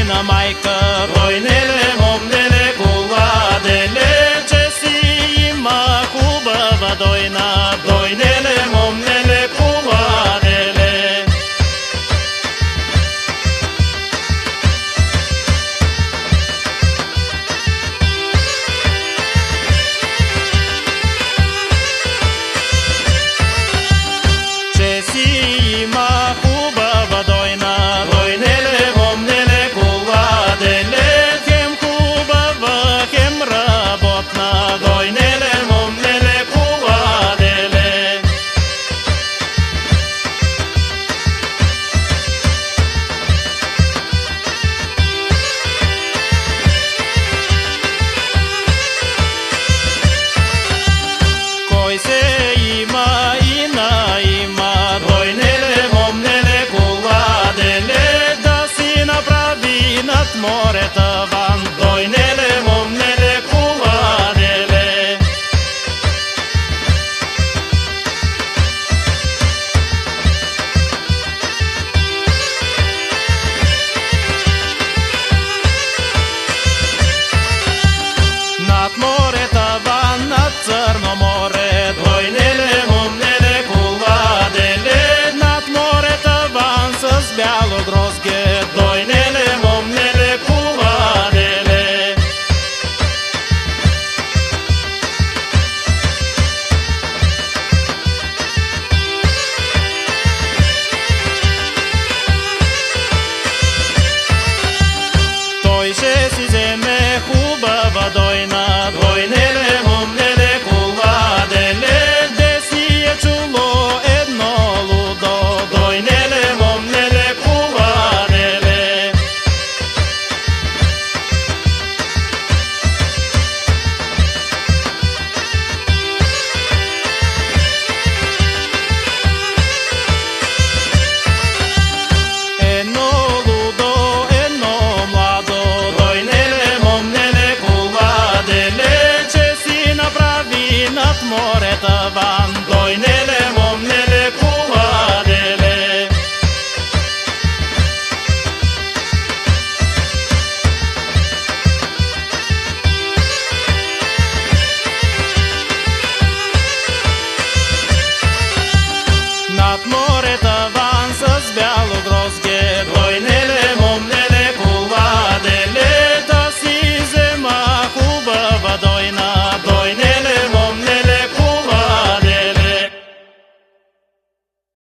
Ina majka Dojnele momnele kuladele Česi ima kubava dojna Dojnele momnele kuladele Česi ima kubava dojna Dojnele momnele kuladele Hem kubava hem работна Dojnele momnele kuladele Кой се има ина има Dojnele momnele kuladele Да си направи над морета